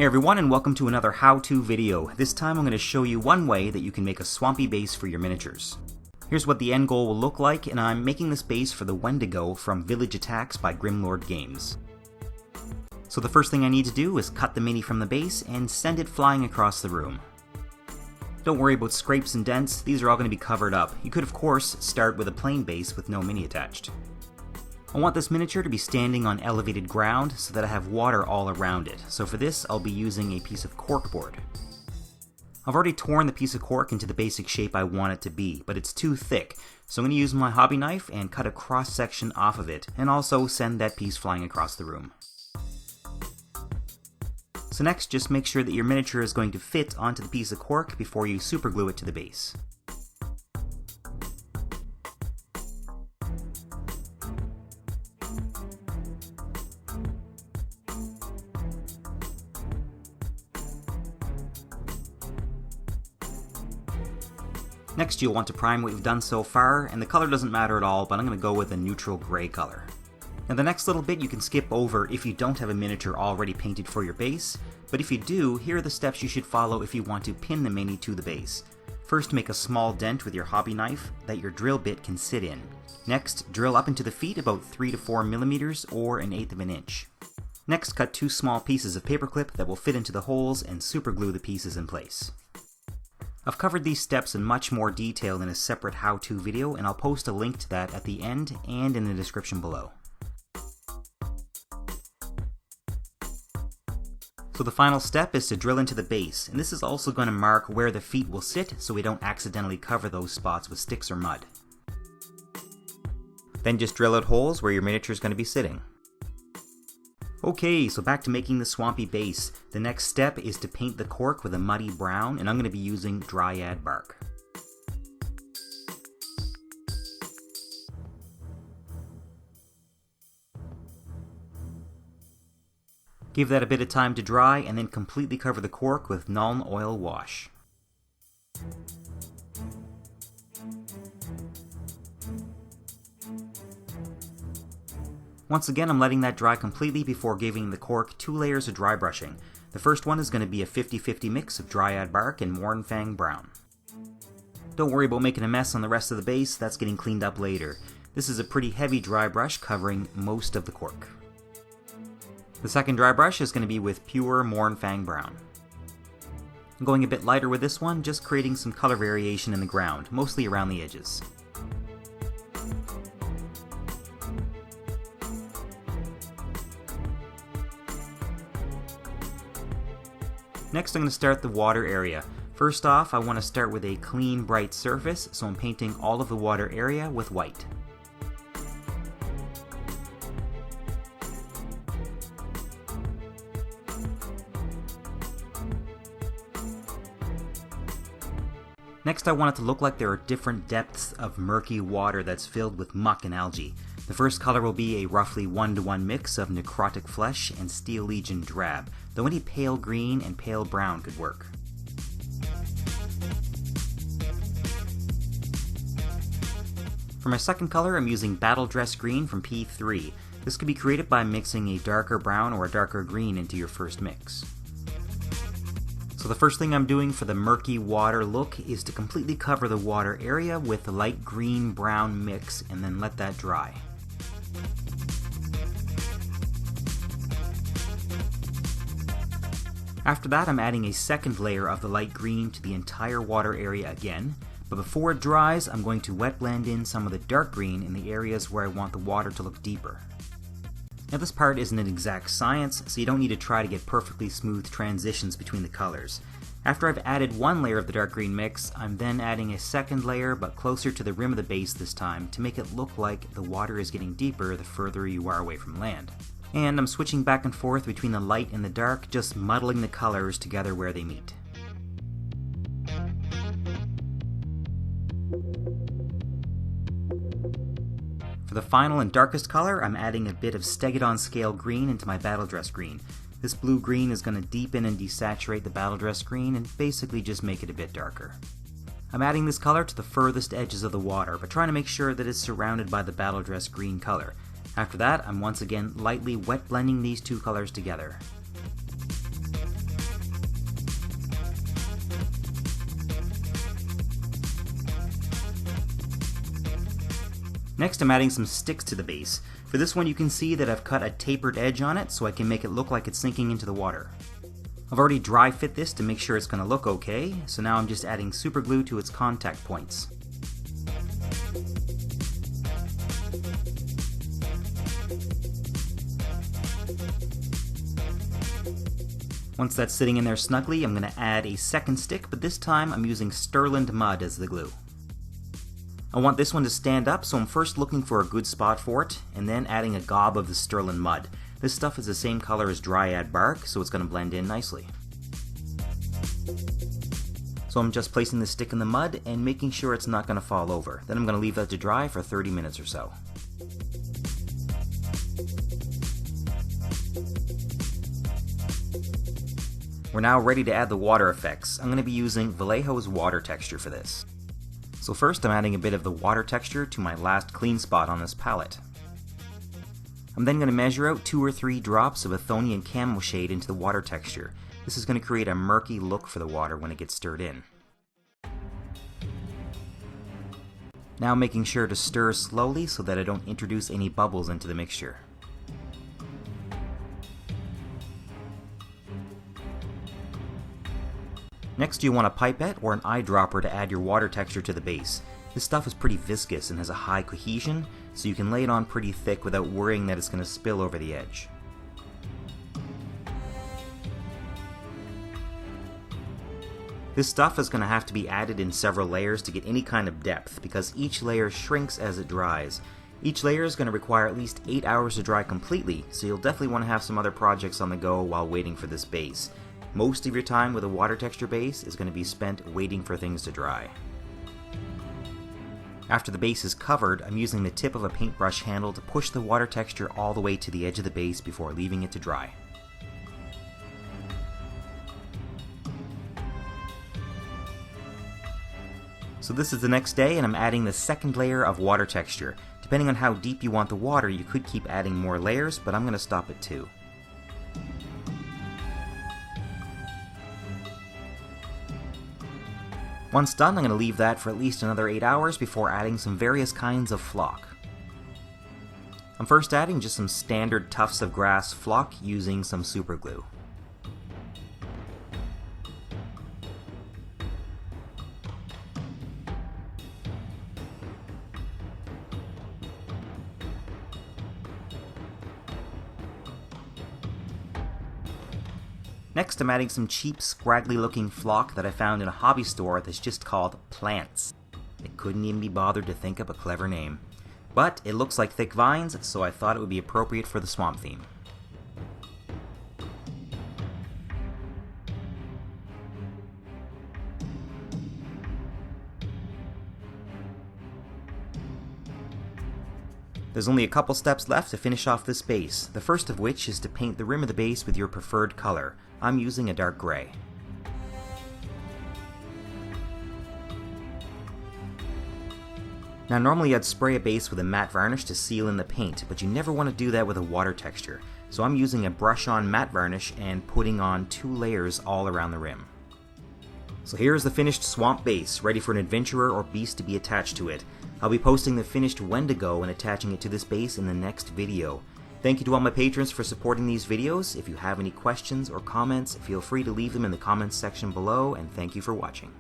Hey everyone, and welcome to another how-to video. This time I'm going to show you one way that you can make a swampy base for your miniatures. Here's what the end goal will look like, and I'm making this base for the Wendigo from Village Attacks by Grimlord Games. So the first thing I need to do is cut the mini from the base and send it flying across the room. Don't worry about scrapes and dents, these are all going to be covered up. You could of course start with a plain base with no mini attached. I want this miniature to be standing on elevated ground so that I have water all around it, so for this I'll be using a piece of corkboard. I've already torn the piece of cork into the basic shape I want it to be, but it's too thick, so I'm going to use my hobby knife and cut a cross section off of it, and also send that piece flying across the room. So next, just make sure that your miniature is going to fit onto the piece of cork before you superglue it to the base. Next, you'll want to prime what you've done so far, and the color doesn't matter at all, but I'm going to go with a neutral gray color. Now the next little bit you can skip over if you don't have a miniature already painted for your base, but if you do, here are the steps you should follow if you want to pin the mini to the base. First, make a small dent with your hobby knife that your drill bit can sit in. Next, drill up into the feet about 3 to 4 millimeters or 1/8 of an inch. Next, cut 2 small pieces of paperclip that will fit into the holes and superglue the pieces in place. I've covered these steps in much more detail in a separate how-to video, and I'll post a link to that at the end and in the description below. So the final step is to drill into the base, and this is also going to mark where the feet will sit so we don't accidentally cover those spots with sticks or mud. Then just drill out holes where your miniature is going to be sitting. Okay, so back to making the swampy base. The next step is to paint the cork with a muddy brown, and I'm going to be using Dryad Bark. Give that a bit of time to dry, and then completely cover the cork with Nuln Oil Wash. Once again, I'm letting that dry completely before giving the cork 2 layers of dry brushing. The first one is going to be a 50-50 mix of Dryad Bark and Mournfang Brown. Don't worry about making a mess on the rest of the base, that's getting cleaned up later. This is a pretty heavy dry brush covering most of the cork. The second dry brush is going to be with pure Mournfang Brown. I'm going a bit lighter with this one, just creating some color variation in the ground, mostly around the edges. Next, I'm going to start the water area. First off, I want to start with a clean, bright surface, so I'm painting all of the water area with white. Next, I want it to look like there are different depths of murky water that's filled with muck and algae. The first color will be a roughly 1-to-1 mix of Necrotic Flesh and Steel Legion Drab, though any pale green and pale brown could work. For my second color, I'm using Battle Dress Green from P3. This could be created by mixing a darker brown or a darker green into your first mix. So the first thing I'm doing for the murky water look is to completely cover the water area with the light green-brown mix and then let that dry. After that, I'm adding a second layer of the light green to the entire water area again, but before it dries, I'm going to wet blend in some of the dark green in the areas where I want the water to look deeper. Now this part isn't an exact science, so you don't need to try to get perfectly smooth transitions between the colors. After I've added one layer of the dark green mix, I'm then adding a second layer, but closer to the rim of the base this time, to make it look like the water is getting deeper the further you are away from land. And I'm switching back and forth between the light and the dark, just muddling the colors together where they meet. For the final and darkest color, I'm adding a bit of Stegodon Scale Green into my Battle Dress Green. This blue-green is going to deepen and desaturate the Battle Dress Green and basically just make it a bit darker. I'm adding this color to the furthest edges of the water, but trying to make sure that it's surrounded by the Battle Dress Green color. After that, I'm once again lightly wet blending these two colors together. Next, I'm adding some sticks to the base. For this one, you can see that I've cut a tapered edge on it so I can make it look like it's sinking into the water. I've already dry fit this to make sure it's going to look okay, so now I'm just adding super glue to its contact points. Once that's sitting in there snugly, I'm going to add a second stick, but this time I'm using Stirland Mud as the glue. I want this one to stand up, so I'm first looking for a good spot for it, and then adding a gob of the Stirland Mud. This stuff is the same color as Dryad Bark, so it's going to blend in nicely. So I'm just placing the stick in the mud and making sure it's not going to fall over. Then I'm going to leave that to dry for 30 minutes or so. We're now ready to add the water effects. I'm going to be using Vallejo's water texture for this. So first I'm adding a bit of the water texture to my last clean spot on this palette. I'm then going to measure out 2 or 3 drops of Athonian Camo shade into the water texture. This is going to create a murky look for the water when it gets stirred in. Now making sure to stir slowly so that I don't introduce any bubbles into the mixture. Next you want a pipette or an eyedropper to add your water texture to the base. This stuff is pretty viscous and has a high cohesion, so you can lay it on pretty thick without worrying that it's going to spill over the edge. This stuff is going to have to be added in several layers to get any kind of depth, because each layer shrinks as it dries. Each layer is going to require at least 8 hours to dry completely, so you'll definitely want to have some other projects on the go while waiting for this base. Most of your time with a water texture base is going to be spent waiting for things to dry. After the base is covered, I'm using the tip of a paintbrush handle to push the water texture all the way to the edge of the base before leaving it to dry. So this is the next day, and I'm adding the second layer of water texture. Depending on how deep you want the water, you could keep adding more layers, but I'm going to stop at 2. Once done, I'm going to leave that for at least another 8 hours before adding some various kinds of flock. I'm first adding just some standard tufts of grass flock using some super glue. Next, I'm adding some cheap, scraggly looking flock that I found in a hobby store that's just called Plants. They couldn't even be bothered to think up a clever name. But it looks like thick vines, so I thought it would be appropriate for the swamp theme. There's only a couple steps left to finish off this base, the first of which is to paint the rim of the base with your preferred color. I'm using a dark gray. Now normally I'd spray a base with a matte varnish to seal in the paint, but you never want to do that with a water texture. So I'm using a brush-on matte varnish and putting on 2 layers all around the rim. So here's the finished swamp base, ready for an adventurer or beast to be attached to it. I'll be posting the finished Wendigo and attaching it to this base in the next video. Thank you to all my patrons for supporting these videos. If you have any questions or comments, feel free to leave them in the comments section below, and thank you for watching.